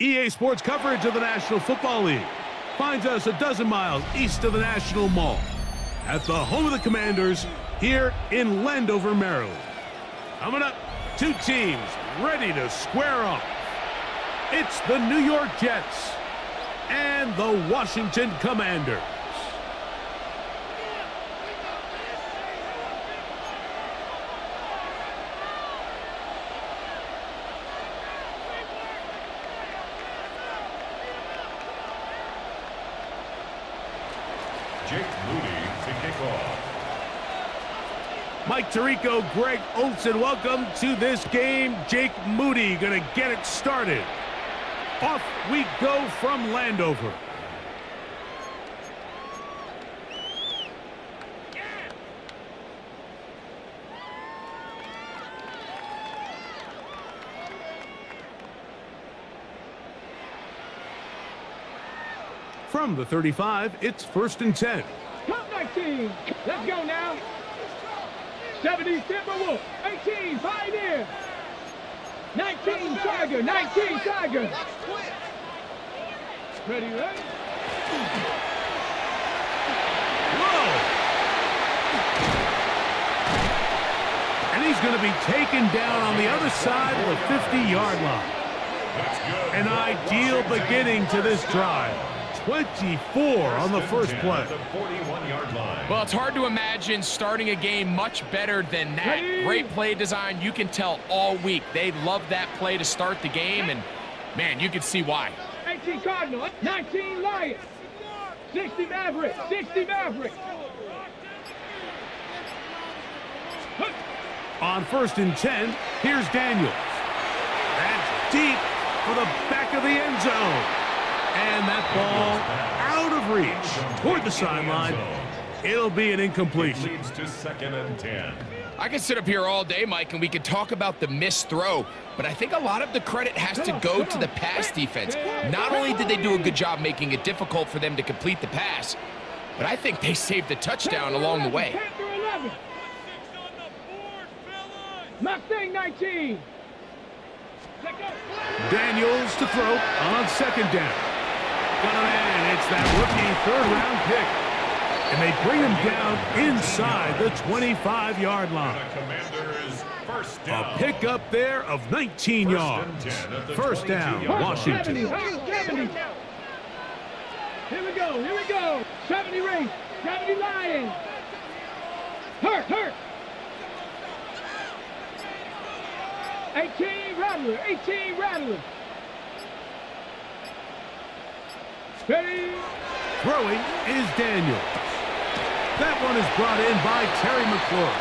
EA Sports coverage of the National Football League finds us a dozen miles east of the National Mall at the home of the Commanders here in Landover, Maryland. Coming up, two teams ready to square off. It's the New York Jets and the Washington Commanders. Jake Moody to kick off. Mike Tirico, Greg Olson, welcome to this game. Jake Moody going to get it started. Off we go from Landover. From the 35, it's 1st and 10. Top 19. Let's go now. 70 Timberwolf. 18 Pioneer. 19 Tiger. 19 Tiger. Ready, ready? Whoa! And he's going to be taken down on the other side of the 50-yard line. An ideal beginning to this drive. 24 on the first play. Well, it's hard to imagine starting a game much better than that. Great play design. You can tell all week they love that play to start the game, and, man, you can see why. 18 Cardinal, 19 Lions, 60 Mavericks, 60 Mavericks. On 1st and 10, here's Daniels. That's deep for the back of the end zone. And that ball out of reach toward the sideline. It'll be an incompletion. Leads to 2nd and 10. I can sit up here all day, Mike, and we can talk about the missed throw, but I think a lot of the credit has to go to the pass defense. Not only did they do a good job making it difficult for them to complete the pass, but I think they saved the touchdown along the way. Mustang 19. Daniels to throw on 2nd down. And it's that rookie 3rd-round pick. And they bring him down inside the 25-yard line. A pickup there of 19 yards. 1st down, Washington. 70. Here we go, here we go. 70 Race, 70 Lions. Hurt. 18 Rattler, 18 Rattler. Ready? Throwing is Daniels. That one is brought in by Terry McClure.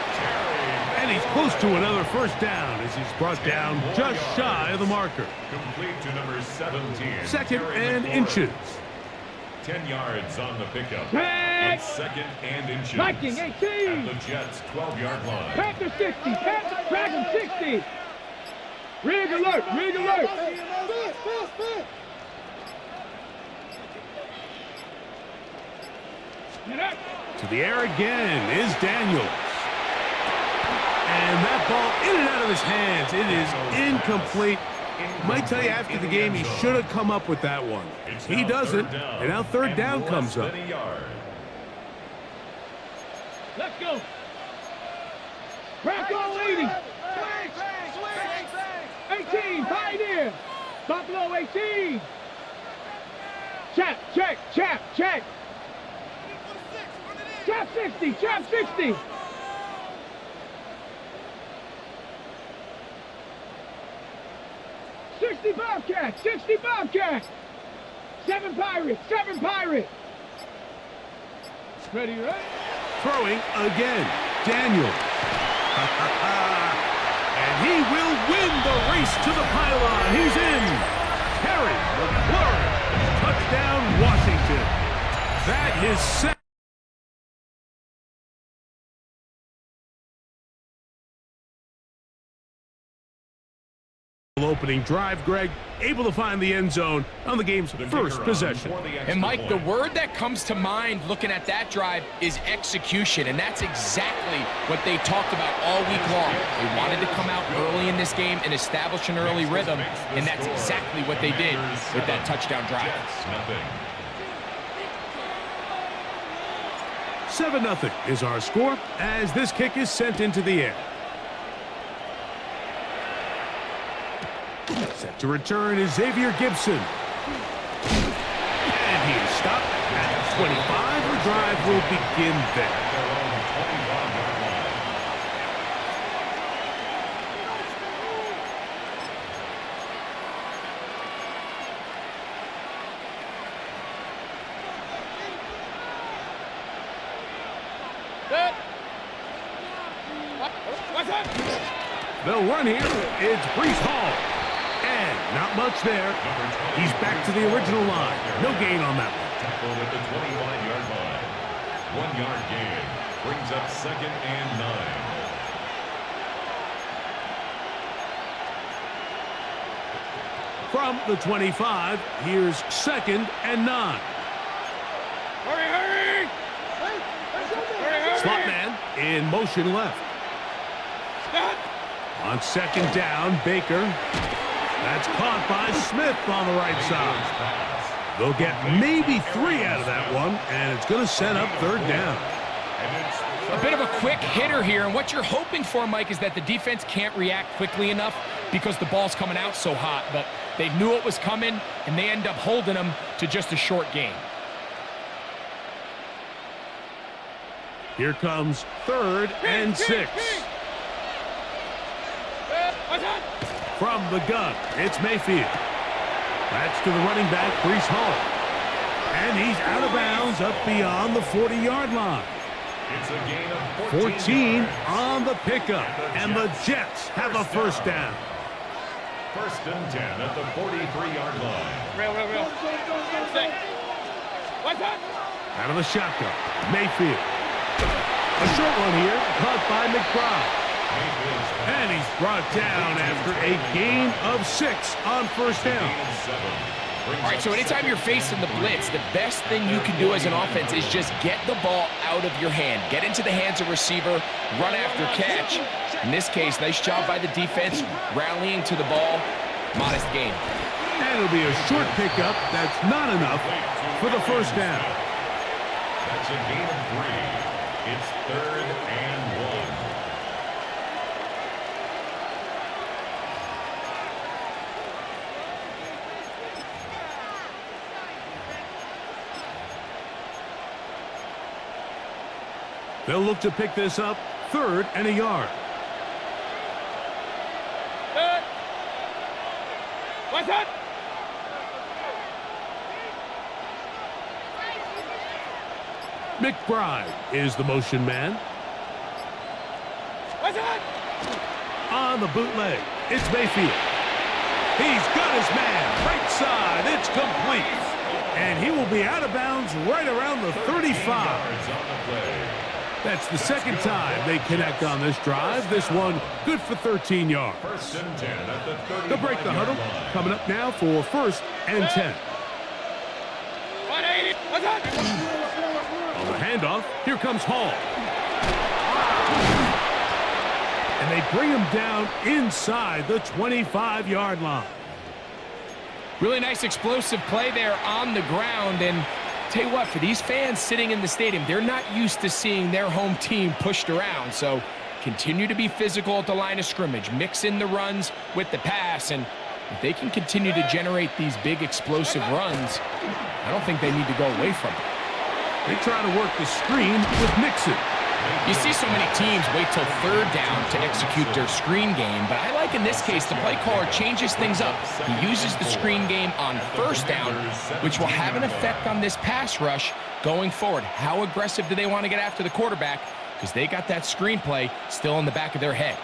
And he's close to another 1st down as he's brought down just shy of the marker. Complete to number 17. 2nd and inches. 10 yards on the pickup. Back. It's 2nd and inches. Viking 18. At the Jets 12-yard line. Panther 60. Panther Dragon 60. Rig alert. Rig alert. To the air again is Daniels. And that ball in and out of his hands. It is incomplete. Might tell you after the game he should have come up with that one. He doesn't, and now 3rd down comes up. Let's go. Bronco 80. 18 Pioneer. Buffalo 18. Check. Chap 60. 60 Bobcat. 7 Pirates. Ready? Throwing again, Daniels. And he will win the race to the pylon. He's in. Terry McClure. Touchdown, Washington. That is set. Opening drive, Greg, able to find the end zone on the game's first possession. And Mike, the word that comes to mind looking at that drive is execution, and that's exactly what they talked about all week long. They wanted to come out early in this game and establish an early rhythm, and that's exactly what they did with that touchdown drive. 7-0 is our score as this kick is sent into the air. Set to return is Xavier Gibson. And he is stopped at 25. The drive will begin there. They'll run here. It's Breece Hall. And not much there. He's back to the original line. No gain on that one. Tackled at the 25-yard line. 1 yard gain. Brings up 2nd and 9. From the 25, here's 2nd and 9. Hurry, hurry! Slot man in motion left. On 2nd down, Baker. That's caught by Smith on the right side. They'll get maybe 3 out of that one, and it's going to set up 3rd down. A bit of a quick hitter here, and what you're hoping for, Mike, is that the defense can't react quickly enough because the ball's coming out so hot, but they knew it was coming, and they end up holding them to just a short gain. Here comes 3rd and 6. From the gun, it's Mayfield. That's to the running back, Breece Hall. And he's out of bounds up beyond the 40-yard line. It's a gain of 14 on the pickup, and the Jets have a 1st down. 1st and 10 at the 43-yard line. Real. What's that? Out of the shotgun, Mayfield. A short one here, caught by McBride. And he's brought down after a gain of 6 on 1st down. All right, so anytime you're facing the blitz, the best thing you can do as an offense is just get the ball out of your hand. Get into the hands of receiver, run after catch. In this case, nice job by the defense, rallying to the ball. Modest gain. And it'll be a short pickup. That's not enough for the 1st down. That's a gain of 3. It's 3rd and 1. They'll look to pick this up 3rd and a yard. What's that? McBride is the motion man. What's that? On the bootleg, it's Mayfield. He's got his man, right side, it's complete. And he will be out of bounds right around the 35. That's the 2nd time they connect on this drive. This one good for 13 yards. 1st and 10 at the 35-yard They'll break the huddle. line. Coming up now for 1st and 10. 180. What's that? On the handoff, here comes Hall. And they bring him down inside the 25-yard line. Really nice explosive play there on the ground, and tell you what, for these fans sitting in the stadium, they're not used to seeing their home team pushed around, so continue to be physical at the line of scrimmage, mix in the runs with the pass, and if they can continue to generate these big explosive runs, I don't think they need to go away from it. They try to work the screen with Mixon. You see so many teams wait till 3rd down to execute their screen game, but I like in this case the play caller changes things up. He uses the screen game on 1st down, which will have an effect on this pass rush going forward. How aggressive do they want to get after the quarterback? Because they got that screen play still in the back of their head.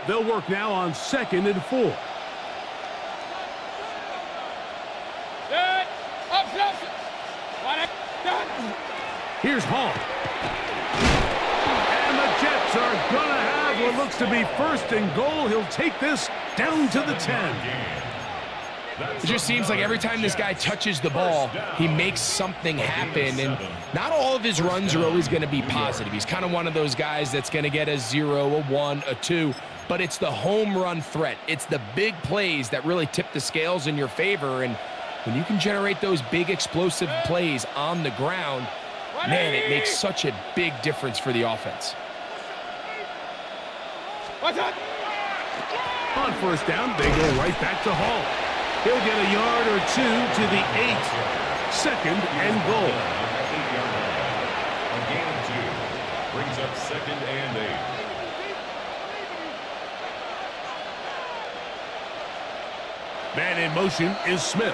They'll work now on 2nd and 4. Yeah. Here's Hall. And the Jets are going to have what looks to be first and goal. He'll take this down to the 10. It just seems like every time this guy touches the ball, he makes something happen, and not all of his runs are always going to be positive. He's kind of one of those guys that's going to get a 0, a 1, a 2, but it's the home run threat. It's the big plays that really tip the scales in your favor, and when you can generate those big explosive plays on the ground, man, it makes such a big difference for the offense. On first down, they go right back to Hall. He'll get a yard or two to the 8. Second and goal. A gain of 2 brings up second and 8. Man in motion is Smith.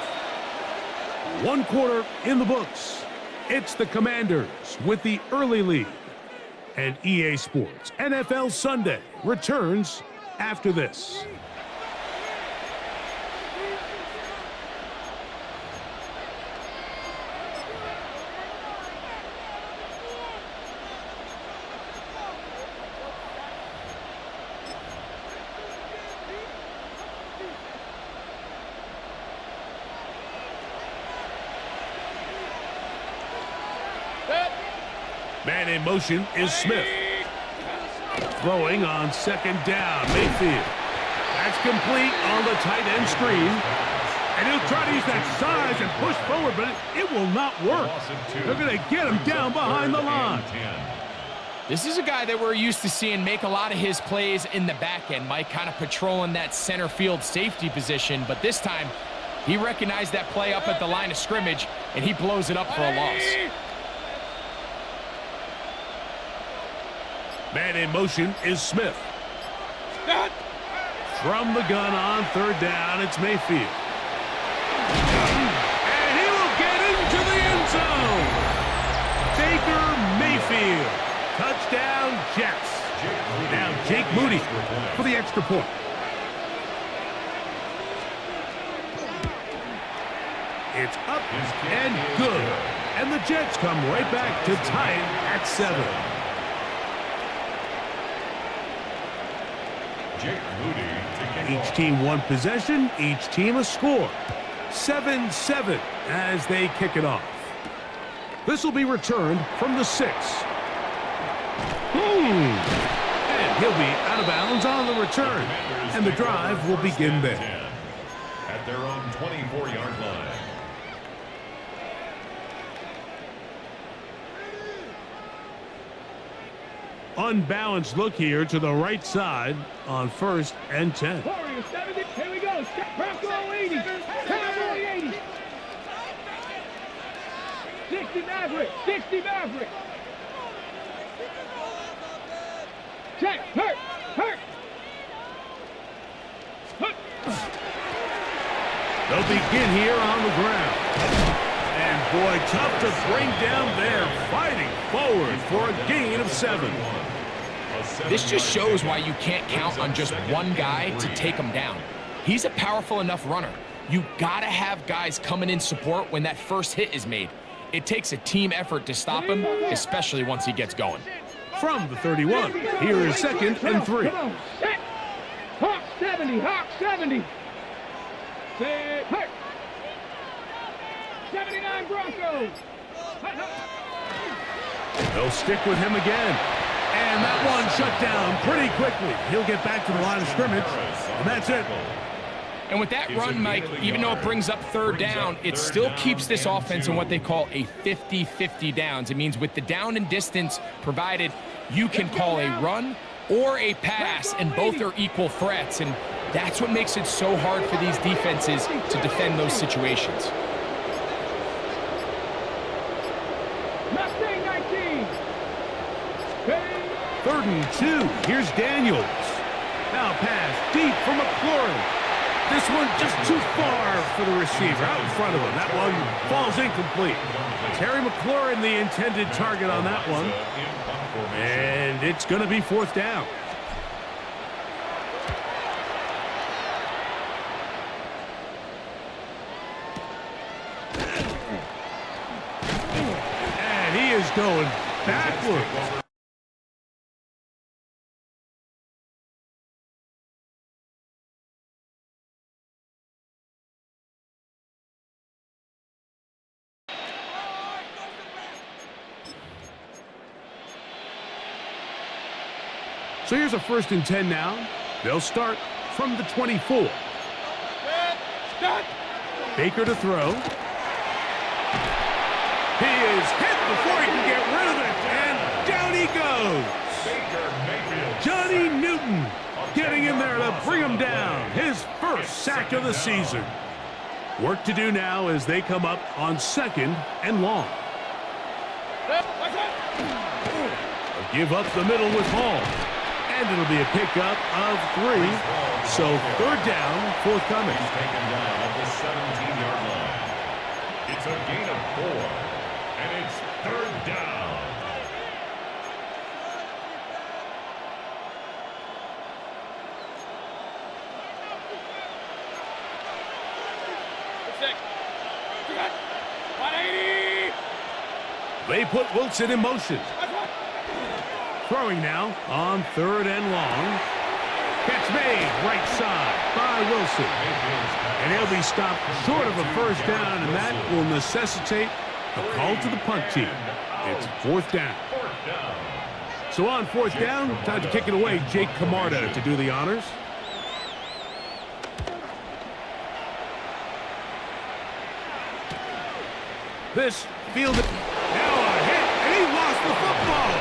1 quarter in the books. It's the Commanders with the early lead. And EA Sports NFL Sunday returns after this. Man in motion is Smith. Throwing on second down, Mayfield. That's complete on the tight end screen. And he'll try to use that size and push forward, but it will not work. They're going to get him down behind the line. This is a guy that we're used to seeing make a lot of his plays in the back end. Mike kind of patrolling that center field safety position, but this time he recognized that play up at the line of scrimmage, and he blows it up for a loss. Man in motion is Smith. From the gun on third down, it's Mayfield. And he will get into the end zone. Baker Mayfield. Touchdown, Jets. Now Jake Moody for the extra point. It's up and good. And the Jets come right back to tie it at 7. Each team one possession, each team a score. 7-7 as they kick it off. This will be returned from the 6. And he'll be out of bounds on the return. And the drive will begin there. At their own 24-yard line. Unbalanced look here to the right side on first and 10. Warriors 70. Here we go. Bronco 80. Cowboy 80. 60 Maverick. 60 Maverick. Check. Hurt. Hurt. They'll begin here on the ground. And boy, tough to bring down there, fighting forward for a gain of 7. This just shows why you can't count on just one guy to take him down. He's a powerful enough runner. You gotta have guys coming in support when that first hit is made. It takes a team effort to stop him, especially once he gets going. From the 31, here is second and 3. Hawk 70, Hawk 70. Hurt. 79 Broncos. They'll stick with him again. And that one shut down pretty quickly. He'll get back to the line of scrimmage, and that's it. And with that run, Mike, even though it brings up third down, it still keeps this offense in what they call a 50-50 downs. It means with the down and distance provided, you can call a run or a pass, and both are equal threats. And that's what makes it so hard for these defenses to defend those situations. Mustang 19. Third and 2. Here's Daniels. Now pass deep for McLaurin. This one just too far for the receiver out in front of him. That one falls incomplete. Terry McLaurin, the intended target on that one. And it's going to be fourth down. going backwards. So here's a 1st and 10 now. They'll start from the 24. Baker to throw. He is hit before he can get rid of it, and down he goes. Johnny Newton getting in there to bring him down. His first sack of the season. Work to do now as they come up on 2nd and long. A give up the middle with Hall. And it'll be a pickup of 3. So 3rd down, forthcoming. He's taken down at the 17-yard line. It's a gain of 4, and it's 3rd down. They put Wilson in motion. Throwing now on 3rd and long. Catch made right side by Wilson. And he'll be stopped short of a 1st down, and that will necessitate a call to the punt team. It's 4th down. So on 4th down, time to kick it away. Jake Camarda to do the honors. This fielded. Now a hit, and he lost the football.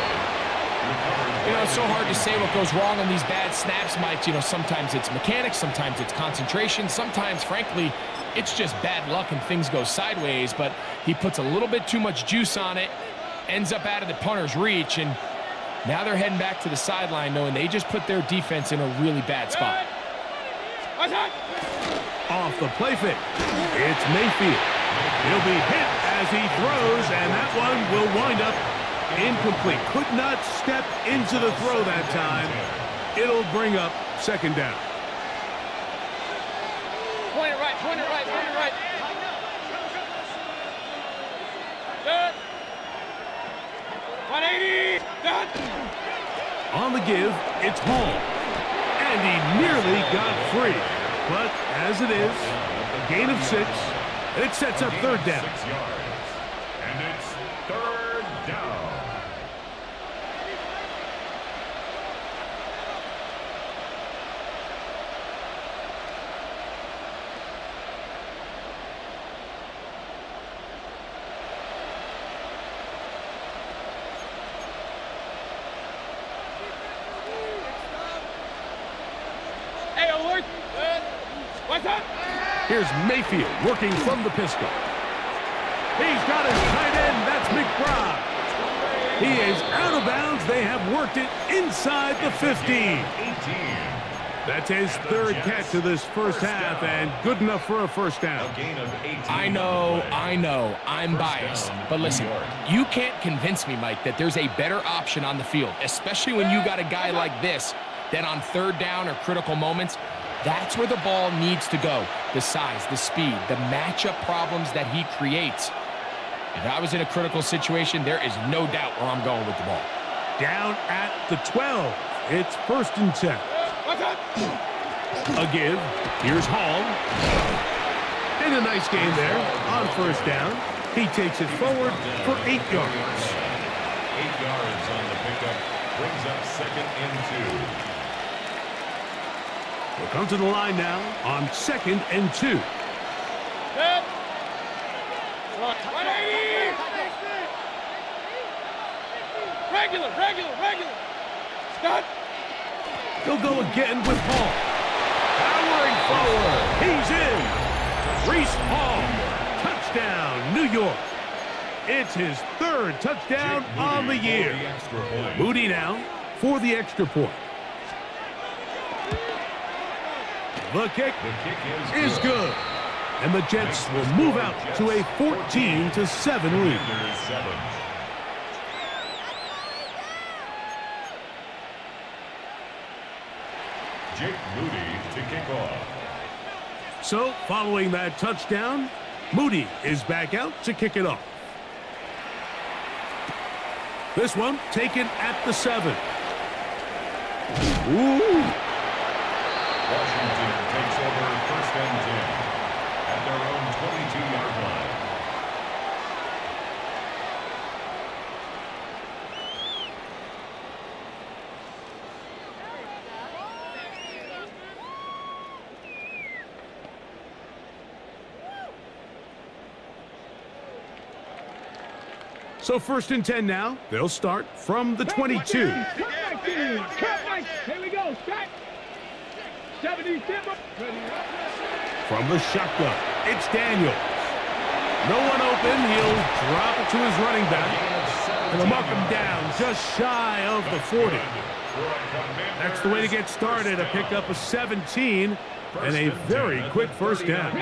You know, it's so hard to say what goes wrong on these bad snaps, Mike. You know, sometimes it's mechanics, sometimes it's concentration, sometimes, frankly, it's just bad luck and things go sideways, but he puts a little bit too much juice on it, ends up out of the punter's reach, and now they're heading back to the sideline knowing they just put their defense in a really bad spot. Off the play fake. It's Mayfield. He'll be hit as he throws, and that one will wind up incomplete. Could not step into the throw that time. It'll bring up 2nd down. Point it right, point it right, point it right. Good. 180. Done. On the give, it's Hall. And he nearly got free. But as it is, a gain of 6. It sets up 3rd down. 6 yards. And it's 3rd down. Hey, alert. What's up? Here's Mayfield working from the pistol. He's got his tight end. That's McBride. He is out of bounds. They have worked it inside the 15. That's his 3rd catch of this 1st half, and good enough for a 1st down. I know, I'm biased. But listen, you can't convince me, Mike, that there's a better option on the field, especially when you got a guy like this that on 3rd down or critical moments, that's where the ball needs to go. The size, the speed, the matchup problems that he creates. If I was in a critical situation, there is no doubt where I'm going with the ball. Down at the 12. It's 1st and 10. A give. Here's Hall. And a nice gain there on 1st down. He takes it forward for 8 yards. 8 yards on the pickup. Brings up 2nd and 2. We'll come to the line now on 2nd and 2. Good. 180. Regular. Stop. He'll go again with Hall. Powering forward. He's in. Reese Hall. Touchdown, New York. It's his 3rd touchdown on the year. Moody now for the extra point. The kick is good. And the Jets will move out to a 14-7 lead. Jake Moody to kick off. So, following that touchdown, Moody is back out to kick it off. This one taken at the 7. Ooh. Washington takes over 1st and 10 at their own 22-yard line. So 1st and 10 now. They'll start from the 22. Here we go. Strike. 70 Timber. From the shotgun, it's Daniels. No one open. He'll drop it to his running back. And they'll mark him down just shy of the 40. That's the way to get started. A pickup of 17 and a very quick 1st down.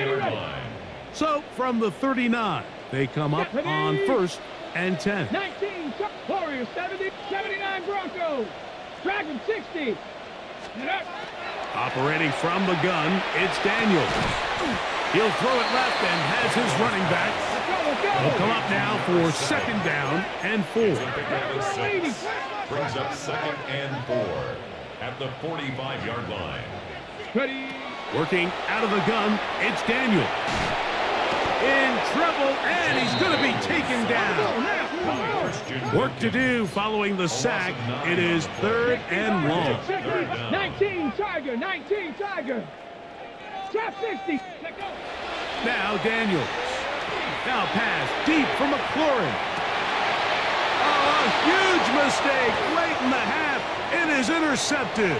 So from the 39, they come up on 1st and 10. 19 Warriors. 70, 79 Broncos. Dragon 60. Operating from the gun, it's Daniels. He'll throw it left and has his running back. He'll come up now for 2nd down and 4. Brings up 2nd and 4 at the 45-yard line. Ready. Working out of the gun, it's Daniels. In trouble, and he's going to be taken down. Work to do following the sack. It is 3rd and long. 19 Tiger. 19 Tiger. Trap 60. Now Daniels. Now pass deep from McLaurin. Oh, a huge mistake late in the half. It is intercepted.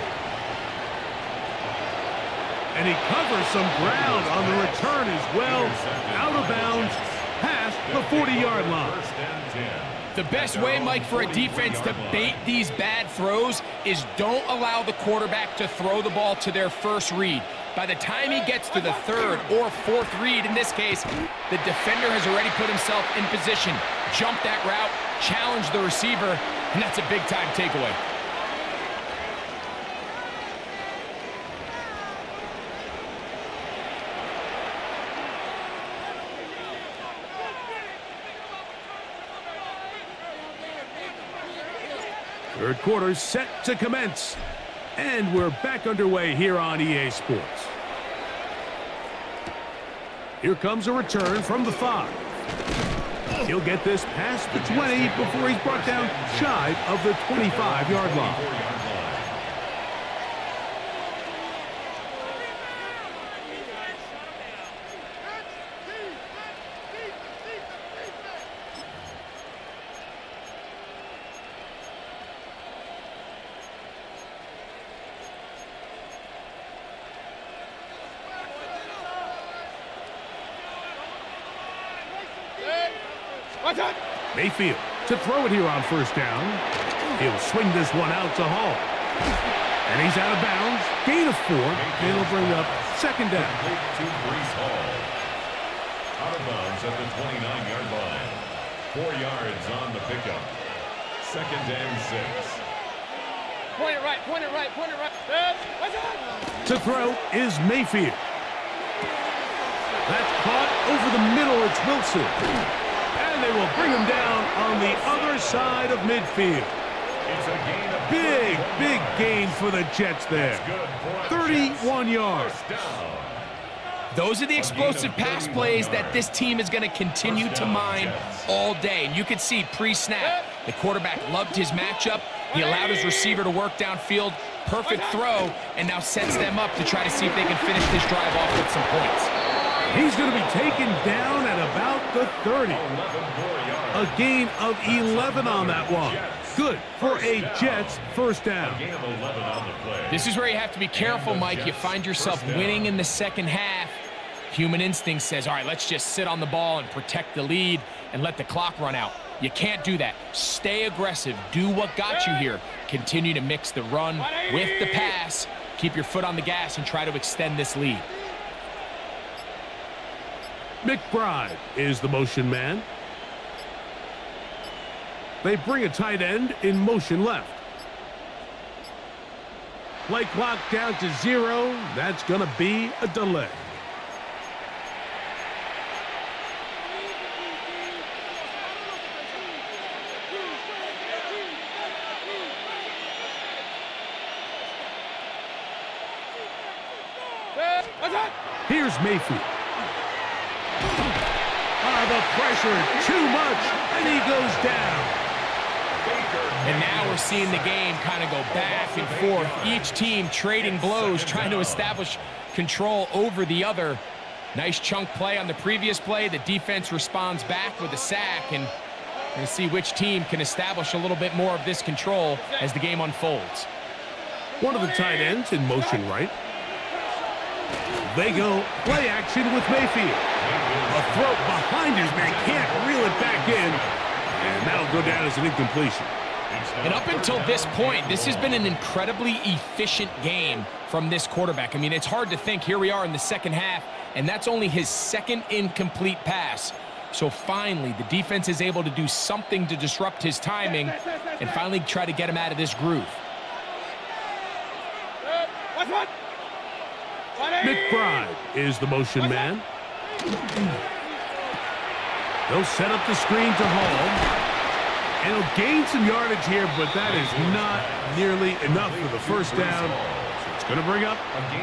And he covers some ground on the return as well. Out of bounds, past the 40-yard line. The best way, Mike, for a defense to bait these bad throws is don't allow the quarterback to throw the ball to their first read. By the time he gets to the 3rd or 4th read, in this case, the defender has already put himself in position, jump that route, challenge the receiver, and that's a big-time takeaway. Third quarter set to commence. And we're back underway here on EA Sports. Here comes a return from the 5. He'll get this past the 20 before he's brought down shy of the 25-yard line. Mayfield to throw it here on 1st down. He'll swing this one out to Hall. And he's out of bounds. Gain of 4. And he'll bring up 2nd down. To Brees Hall. Out of bounds at the 29-yard line. 4 yards on the pickup. 2nd and 6. Point it right, point it right, point it right. To throw is Mayfield. That's caught over the middle. It's Wilson. And they will bring him down on the other side of midfield. It's a gain of Big gain for the Jets there. 31 yards. Those are the explosive pass plays that this team is going to continue to mine all day. And you can see pre-snap, the quarterback loved his matchup. He allowed his receiver to work downfield. Perfect throw, and now sets them up to try to see if they can finish this drive off with some points. He's going to be taken down at about the 30. A gain of 11 on that one. Good for a Jets 1st down. This is where you have to be careful, Mike. You find yourself winning in the 2nd half. Human instinct says, all right, let's just sit on the ball and protect the lead and let the clock run out. You can't do that. Stay aggressive. Do what got you here. Continue to mix the run with the pass. Keep your foot on the gas and try to extend this lead. McBride is the motion man. They bring a tight end in motion left. Play clock down to 0. That's going to be a delay. Here's Mayfield. The pressure, too much, and he goes down. And now we're seeing the game kind of go back and forth. Each team trading blows, trying to establish control over the other. Nice chunk play on the previous play. The defense responds back with a sack, and we're going to see which team can establish a little bit more of this control as the game unfolds. One of the tight ends in motion right. They go play action with Mayfield. A throw behind his man, can't reel it back in, and that'll go down as an incompletion. And up until this point, this has been an incredibly efficient game from this quarterback. I mean, it's hard to think. Here we are in the second half, and that's only his second incomplete pass. So finally, the defense is able to do something to disrupt his timing and finally try to get him out of this groove. McBride is the motion man. They'll set up the screen to Hall. And he'll gain some yardage here, but that is not nearly enough for the first down. So it's going to bring up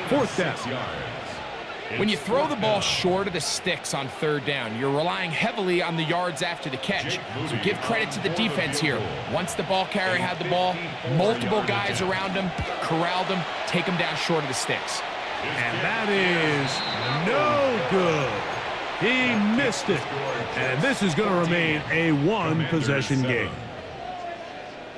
fourth down. When you throw the ball short of the sticks on third down, you're relying heavily on the yards after the catch. So give credit to the defense here. Once the ball carrier had the ball, multiple guys around him, corralled him, take him down short of the sticks. And that is no good. He missed it. And this is going to remain a one-possession game.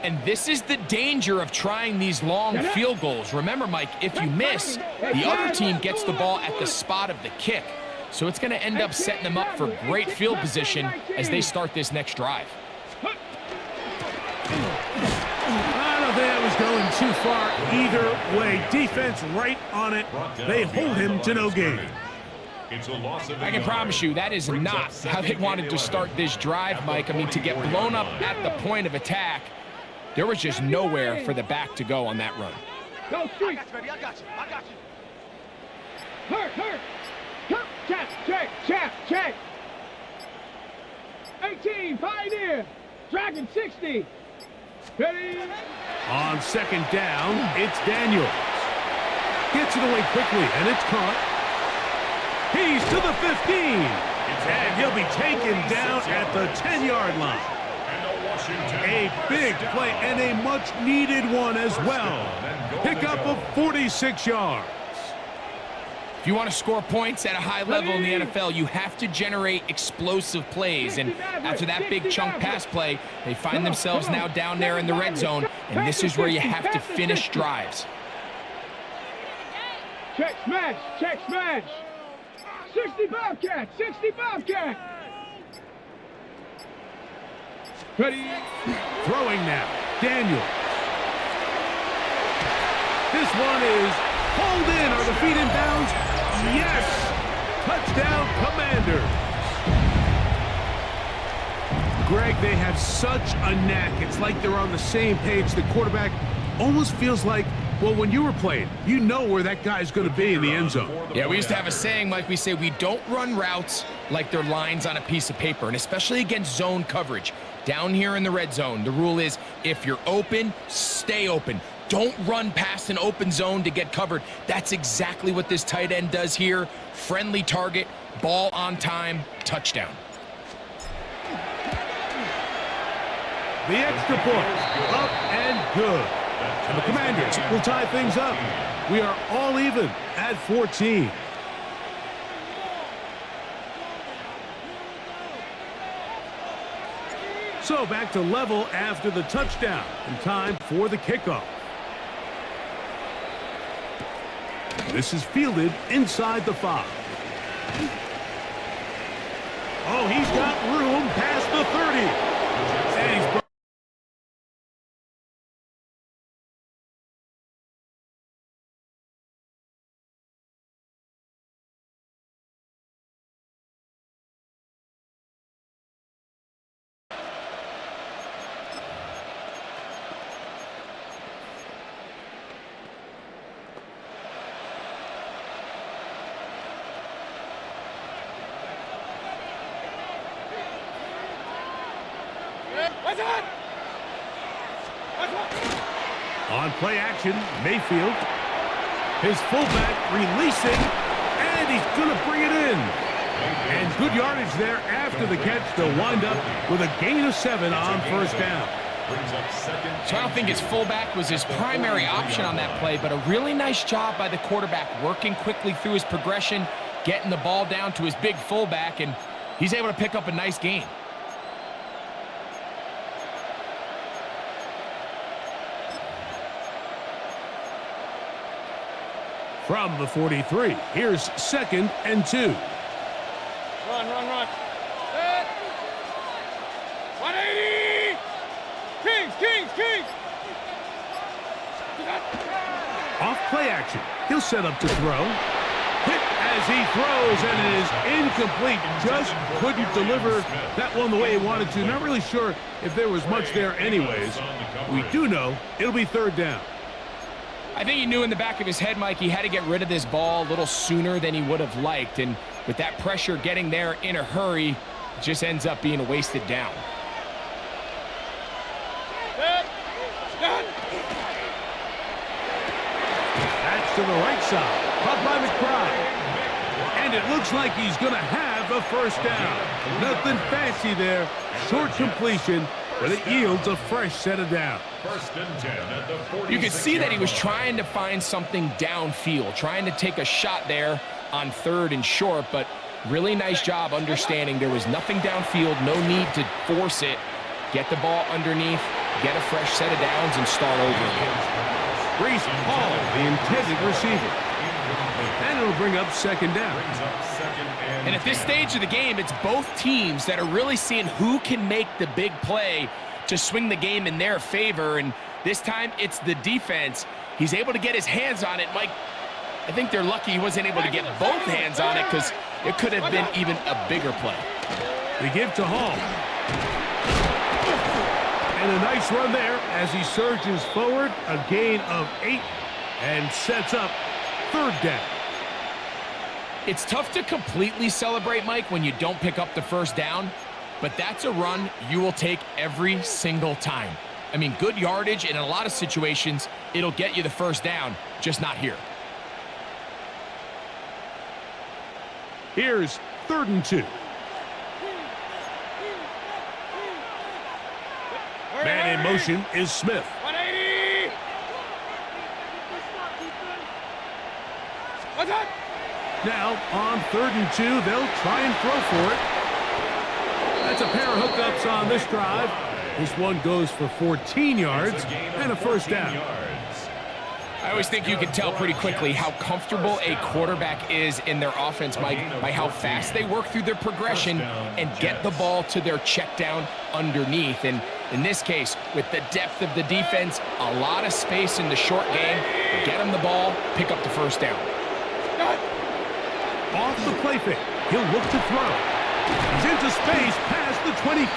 And this is the danger of trying these long field goals. Remember, Mike, if you miss, the other team gets the ball at the spot of the kick. So it's going to end up setting them up for great field position as they start this next drive. I don't think that was going too far either way. Defense right on it. They hold him to no gain. I can promise you that is not how they wanted to start this drive, Mike. I mean, to get blown up at the point of attack, there was just nowhere for the back to go on that run. Go street. I got you. Hurt. Check. 18, Pioneer. Dragon 60. Ready. On second down, it's Daniels. Gets it away quickly, and it's caught. He's to the 15. And he'll be taken down at the 10-yard line. A big play and a much-needed one as well. Pickup of 46 yards. If you want to score points at a high level in the NFL, you have to generate explosive plays. And after that big chunk pass play, they find themselves now down there in the red zone. And this is where you have to finish drives. Check smash. 60 Bobcat. Ready. Throwing now. Daniels. This one is pulled in. Are the feet in bounds? Yes! Touchdown, Commanders. Greg, they have such a knack. It's like they're on the same page. The quarterback almost feels like, well, when you were playing, you know where that guy's going to be in the end zone. Yeah, we used to have a saying, Mike, we say we don't run routes like they're lines on a piece of paper, and especially against zone coverage. Down here in the red zone, the rule is if you're open, stay open. Don't run past an open zone to get covered. That's exactly what this tight end does here. Friendly target, ball on time, touchdown. The extra point, up and good. And the Commanders will tie things up. We are all even at 14. So back to level after the touchdown. And time for the kickoff. This is fielded inside the 5. Oh, he's got room past the 30. And he's on play action, Mayfield. His fullback releasing, he's going to bring it in. And good yardage there after the catch to wind up with a gain of 7 on first down. So I don't think his fullback was his primary option on that play, but a really nice job by the quarterback working quickly through his progression, getting the ball down to his big fullback, and he's able to pick up a nice gain. From the 43, here's 2nd and 2. Run. 180! Kings! Off play action. He'll set up to throw. Hit as he throws, and it is incomplete. Just couldn't deliver that one the way he wanted to. Not really sure if there was much there anyways. We do know it'll be 3rd down. I think he knew in the back of his head, Mike, he had to get rid of this ball a little sooner than he would have liked. And with that pressure getting there in a hurry, it just ends up being a wasted down. That's to the right side. Caught by McBride. And it looks like he's going to have a first down. Nothing fancy there. Short completion, but it yields a fresh set of down. 1st and 10 at the 46. You could see that he was trying to find something downfield, trying to take a shot there on 3rd and short, but really nice job understanding there was nothing downfield, no need to force it. Get the ball underneath, get a fresh set of downs, and start over again. Breece Hall, the intended receiver. And it'll bring up 2nd down. And at this stage of the game, it's both teams that are really seeing who can make the big play to swing the game in their favor, and this time it's the defense. He's able to get his hands on it. Mike, I think they're lucky he wasn't able to get both hands on it because it could have been even a bigger play. They give to Hall. And a nice run there as he surges forward, a gain of 8, and sets up 3rd down. It's tough to completely celebrate, Mike, when you don't pick up the first down, but that's a run you will take every single time. I mean, good yardage, and in a lot of situations, it'll get you the first down, just not here. Here's 3rd and 2. Man in motion is Smith. 180! What's that? Now, on 3rd and 2, they'll try and throw for it. That's a pair of hookups on this drive. This one goes for 14 yards and a first down. I always think you can tell pretty quickly how comfortable a quarterback is in their offense, Mike, by how fast they work through their progression and get the ball to their check down underneath. And in this case, with the depth of the defense, a lot of space in the short game, get him the ball, pick up the first down. Off the play fake, he'll look to throw. He's into space past the 25.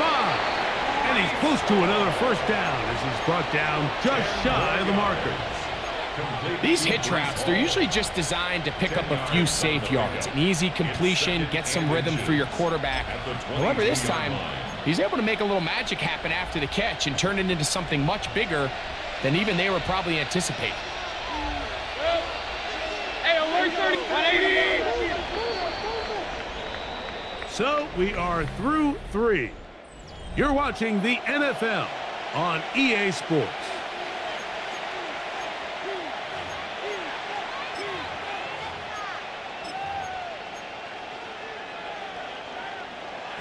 And he's close to another first down as he's brought down just shy of the marker. These hitch routes, they're usually just designed to pick up a few safe yards. An easy completion, get some rhythm for your quarterback. However, this time, he's able to make a little magic happen after the catch and turn it into something much bigger than even they were probably anticipating. Hey, alert 30, 180! So we are through 3. You're watching the NFL on EA Sports.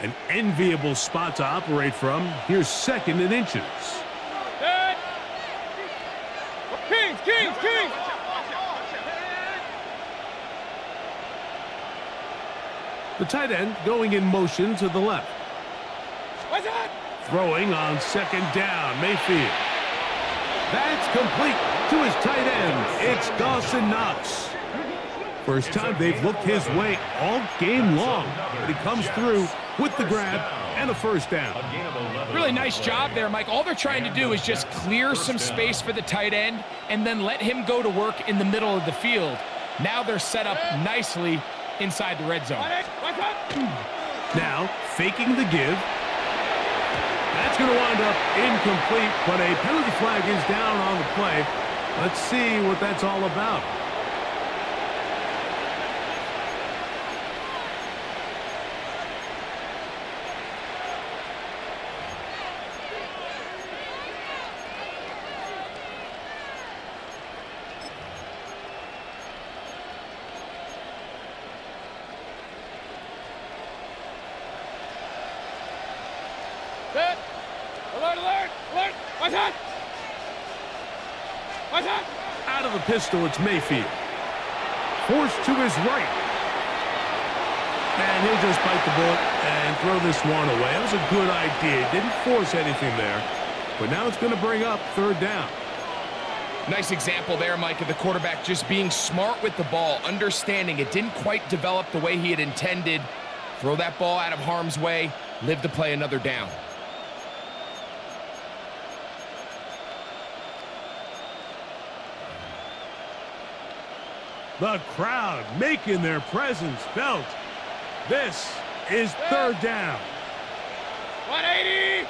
An enviable spot to operate from. Here's 2nd and inches. Kings! The tight end going in motion to the left. What's that? Throwing on 2nd down, Mayfield. That's complete to his tight end. It's Dawson Knox. First time they've looked his way all game long, but he comes through with the grab and a first down. Really nice job there, Mike. All they're trying to do is just clear some space for the tight end and then let him go to work in the middle of the field. Now they're set up nicely inside the red zone. Now, faking the give. That's going to wind up incomplete, but a penalty flag is down on the play. Let's see what that's all about. Alert, alert, alert. Watch out. Watch out. Out of the pistol, it's Mayfield. Forced to his right. And he'll just bite the bullet and throw this one away. That was a good idea. Didn't force anything there. But now it's going to bring up third down. Nice example there, Mike, of the quarterback just being smart with the ball, understanding it didn't quite develop the way he had intended. Throw that ball out of harm's way, live to play another down. The crowd making their presence felt. This is third down. 180.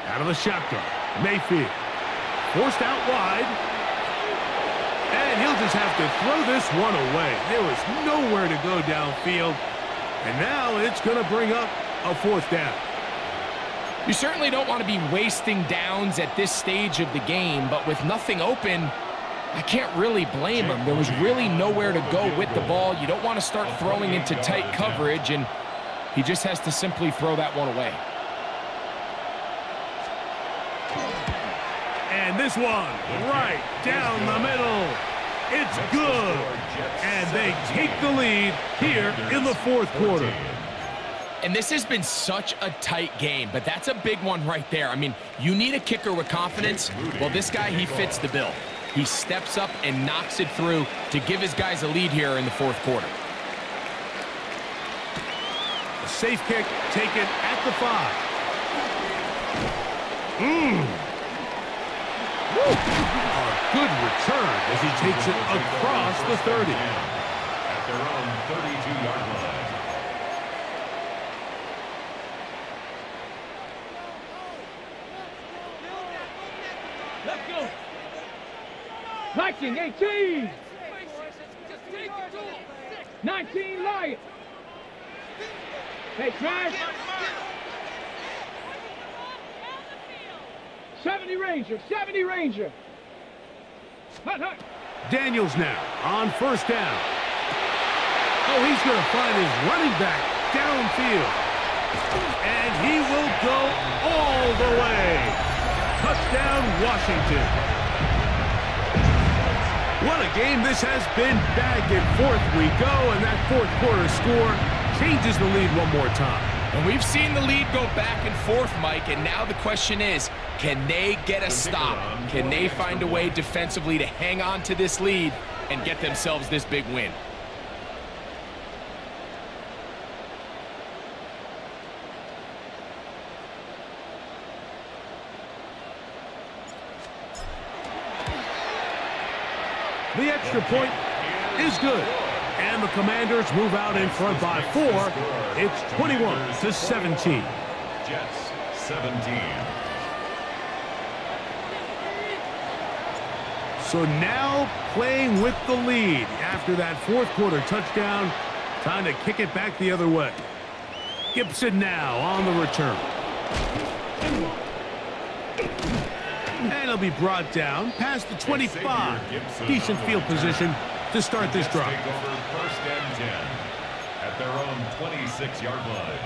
Out of the shotgun, Mayfield. Forced out wide. And he'll just have to throw this one away. There was nowhere to go downfield. And now it's going to bring up a fourth down. You certainly don't want to be wasting downs at this stage of the game, but with nothing open, I can't really blame him. There was really nowhere to go with the ball. You don't want to start throwing into tight coverage, and he just has to simply throw that one away. And this one right down the middle. It's good. And they take the lead here in the fourth quarter. And this has been such a tight game, but that's a big one right there. I mean, you need a kicker with confidence. Well, this guy, he fits the bill. He steps up and knocks it through to give his guys a lead here in the fourth quarter. A safe kick taken at the 5. A good return as he takes it across the 30. At their own 32-yard line. Let's go. Viking 18. 19 Lion. Hey, Trash. 70 Ranger, 70 Ranger. Hut, hut. Daniels now on first down. Oh, he's going to find his running back downfield. And he will go all the way. Touchdown, Washington. What a game this has been. Back and forth we go, and that fourth quarter score changes the lead one more time. And we've seen the lead go back and forth, Mike, and now the question is, can they get a stop? Can they find a way defensively to hang on to this lead and get themselves this big win? The extra point is good. And the Commanders move out in front by 4. It's 21-17. Jets 17. So now playing with the lead after that fourth quarter touchdown. Time to kick it back the other way. Gibson now on the return. And he'll be brought down past the 25. Decent field position to start this drive. Take over first and 10 at their own 26-yard line.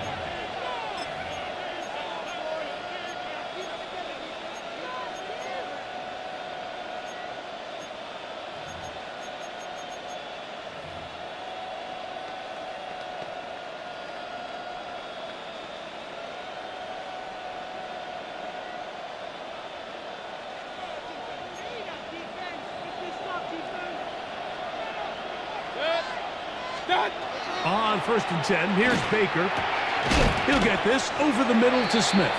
On first and 10, here's Baker. He'll get this over the middle to Smith.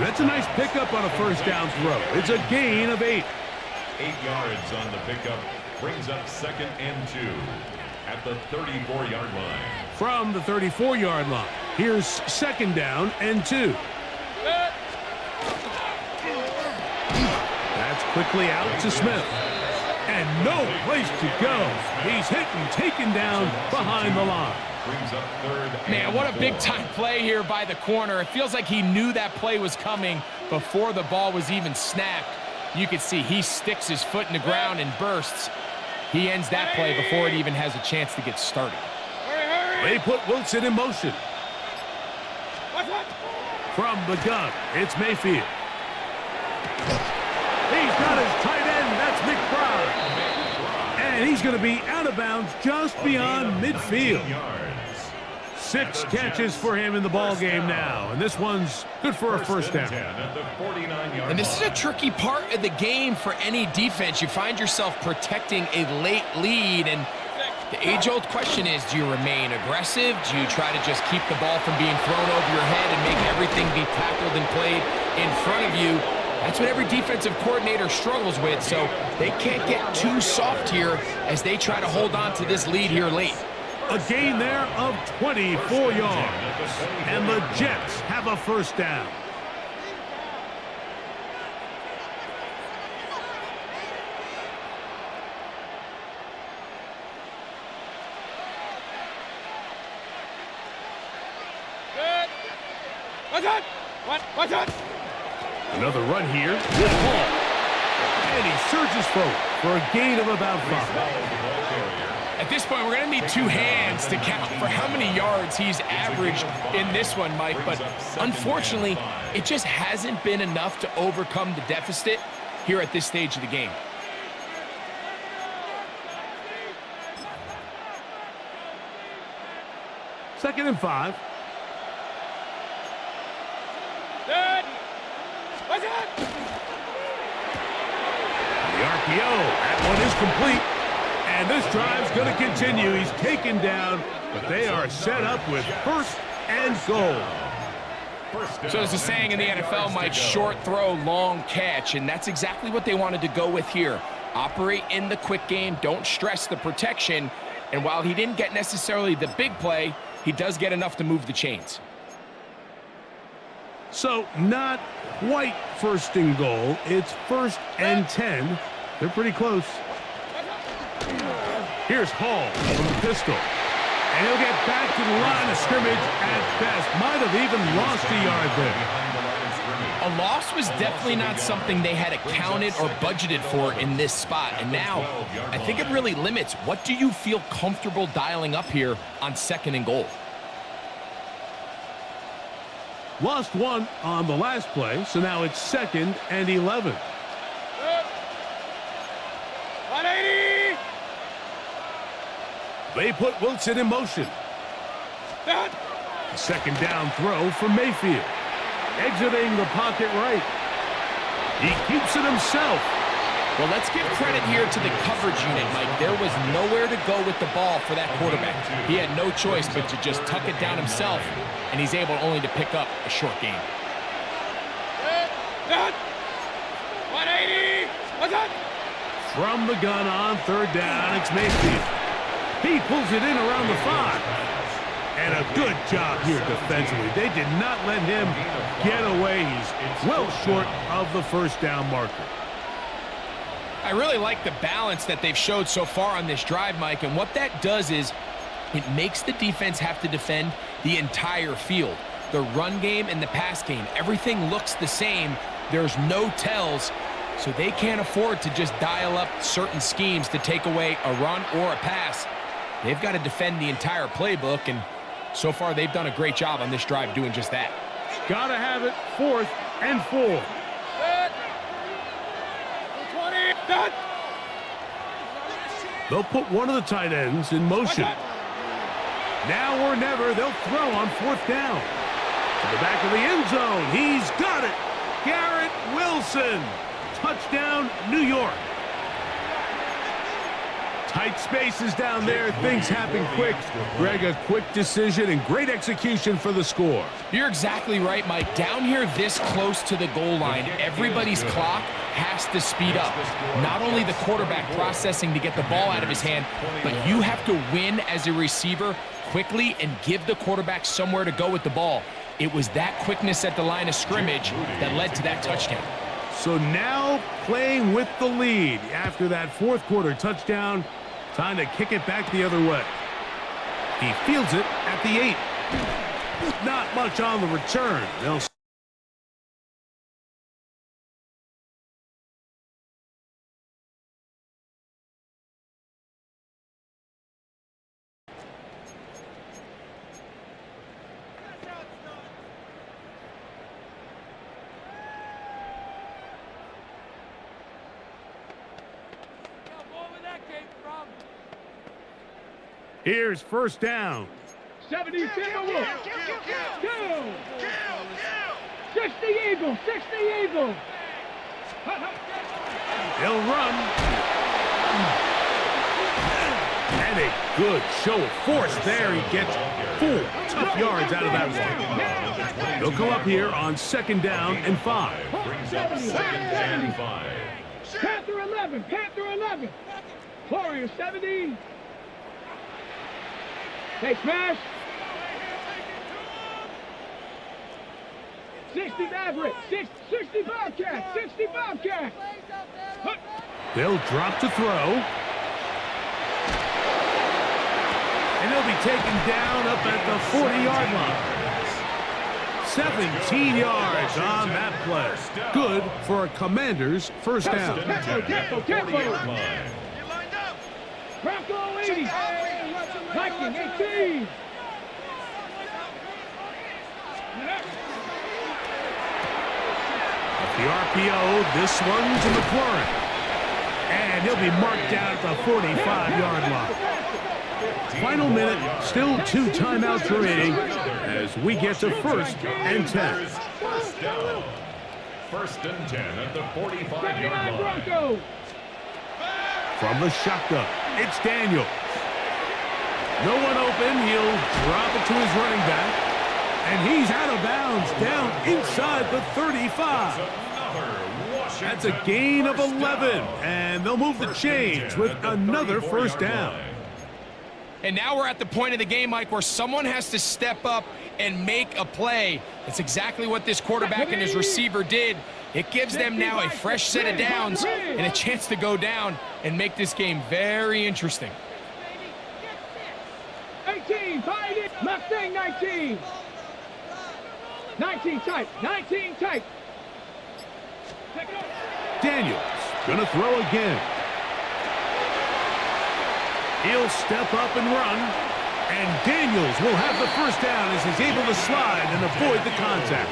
That's a nice pickup on a first down throw. It's a gain of 8. 8 yards on the pickup brings up second and 2 at the 34-yard line. From the 34-yard line, here's second down and 2. That's quickly out to Smith. And no place to go. He's hit and taken down behind the line. Brings up third and Man, what a 4. big-time play here by the corner. It feels like he knew that play was coming before the ball was even snapped. You can see he sticks his foot in the ground and bursts. He ends that play before it even has a chance to get started. They put Wilson in motion. From the gun, it's Mayfield. He's got his tight end. That's McBride. And he's going to be out of bounds just beyond midfield. 6 catches for him in the ball game now, and this one's good for a first down. And this is a tricky part of the game for any defense. You find yourself protecting a late lead, and the age-old question is, do you remain aggressive? Do you try to just keep the ball from being thrown over your head and make everything be tackled and played in front of you? That's what every defensive coordinator struggles with, so they can't get too soft here as they try to hold on to this lead here late. A gain there of 24 yards, and the Jets have a first down. Good. What's up? Another run here with Hall, and he surges forward for a gain of about 5. At this point, we're going to need 2 hands to count for how many yards he's averaged in this one, Mike. But unfortunately, it just hasn't been enough to overcome the deficit here at this stage of the game. Second and 5. Good. What's up? The RPO, that one is complete. And this drive's going to continue. He's taken down, but they are set up with first and goal. So there's a saying in the NFL, Mike, short throw, long catch, and that's exactly what they wanted to go with here. Operate in the quick game, don't stress the protection, and while he didn't get necessarily the big play, he does get enough to move the chains. So not quite first and goal. It's first and 10. They're pretty close. Here's Hall from the pistol. And he'll get back to the line of scrimmage at best. Might have even lost a yard there. A loss was definitely not something they had accounted or budgeted for in this spot. And now, I think it really limits. What do you feel comfortable dialing up here on second and goal? Lost 1 on the last play, so now it's second and 11. 180. They put Wilson in motion. Good. Second down throw for Mayfield. Exiting the pocket right. He keeps it himself. Well, let's give credit here to the coverage unit, Mike. There was nowhere to go with the ball for that quarterback. He had no choice but to just tuck it down himself, and he's able only to pick up a short gain. Good. 180. What's up? From the gun on third down, it's Mayfield. He pulls it in around the 5. And a good job here defensively. They did not let him get away. He's well short of the first down marker. I really like the balance that they've showed so far on this drive, Mike, and what that does is it makes the defense have to defend the entire field. The run game and the pass game, everything looks the same. There's no tells, so they can't afford to just dial up certain schemes to take away a run or a pass. They've got to defend the entire playbook, and so far they've done a great job on this drive doing just that. Gotta have it, 4th and 4. Good. 20. Good. They'll put one of the tight ends in motion. Now or never, they'll throw on 4th down. To the back of the end zone, he's got it. Garrett Wilson. Touchdown, New York. Tight spaces down there. Things happen quick. Greg, a quick decision and great execution for the score. You're exactly right, Mike. Down here this close to the goal line, everybody's clock has to speed up. Not only the quarterback processing to get the ball out of his hand, but you have to win as a receiver quickly and give the quarterback somewhere to go with the ball. It was that quickness at the line of scrimmage that led to that touchdown. So now playing with the lead after that 4th quarter touchdown. Time to kick it back the other way. He fields it at the 8. Not much on the return. They'll Here's first down. 70 Timberwolves. Go. 60 Eagles. 60 Eagles. He'll run. And a good show of force there. He gets 4 tough yards out of that one. They'll come up here on second down and 5. Brings up second and 5. Panther 11. Panther 11. Warrior 70. Hey, smash. 60 Maverick. 60 Bobcat. 60 Bobcat. They'll drop to throw. And he'll be taken down up at the 40-yard line. 17 yards on that play. Good for a Commander's first down. Tempo. Bronco 80. Viking 18. The RPO, this one to McLaurin. And he'll be marked down at the 45-yard line. Final minute, still 2 timeouts remaining as we get to first and 10. First down. First and 10 at the 45-yard line. From the shotgun, it's Daniels. No one open, he'll drop it to his running back. And he's out of bounds, down inside the 35. That's a gain of 11, and they'll move the chains with another first down. And now we're at the point of the game, Mike, where someone has to step up and make a play. That's exactly what this quarterback and his receiver did. It gives them now a fresh set of downs and a chance to go down and make this game very interesting. 18, find it. Mustang 19. 19 tight. 19 tight. Daniels gonna throw again. He'll step up and run, and Daniels will have the first down as he's able to slide and avoid the contact.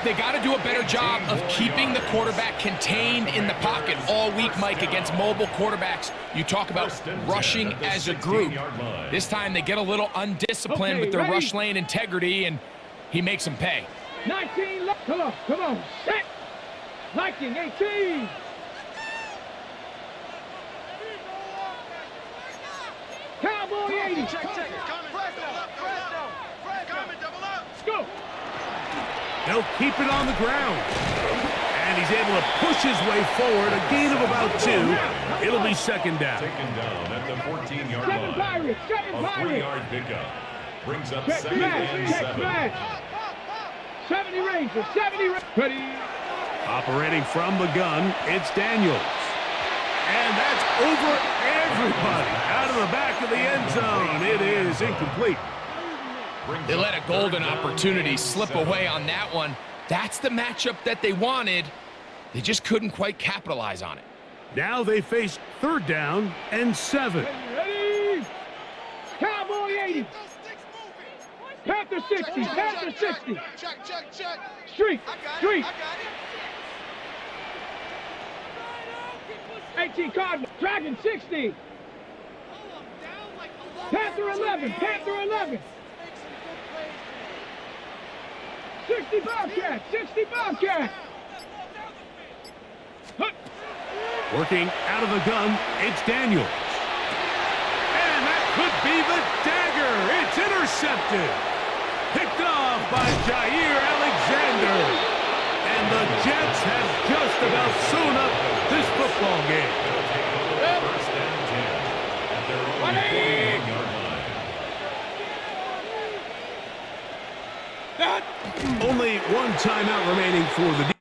They got to do a better job of keeping the quarterback contained in the pocket all week, Mike, against mobile quarterbacks. You talk about rushing as a group. This time they get a little undisciplined with their rush lane integrity, and he makes them pay. 19, come on, set. Viking 18. Cowboy 80. Check. Go. They'll keep it on the ground. And he's able to push his way forward, a gain of about 2. It'll be second down. Taken down at the 14-yard line. A 3-yard pickup. Brings up second and 7. 70 Rangers, 70 Rangers. Ready. Operating from the gun, it's Daniels. And that's over everybody. Out of the back of the end zone. It is incomplete. They let a golden opportunity slip away on that one. That's the matchup that they wanted. They just couldn't quite capitalize on it. Now they face third down and 7. Ready. Cowboy 80. Panther 60. Panther 60. Check. Streak. 18 Cardinal. Dragon 60. Panther 11. Panther 11. 60 Bobcat. 60 Bobcat. Working out of the gun, it's Daniels. And that could be the dagger. It's intercepted. Picked off by Jair Alexander. And the Jets have just about sewn up this football game. First and 10 at their own 48-yard line. Only one timeout remaining for the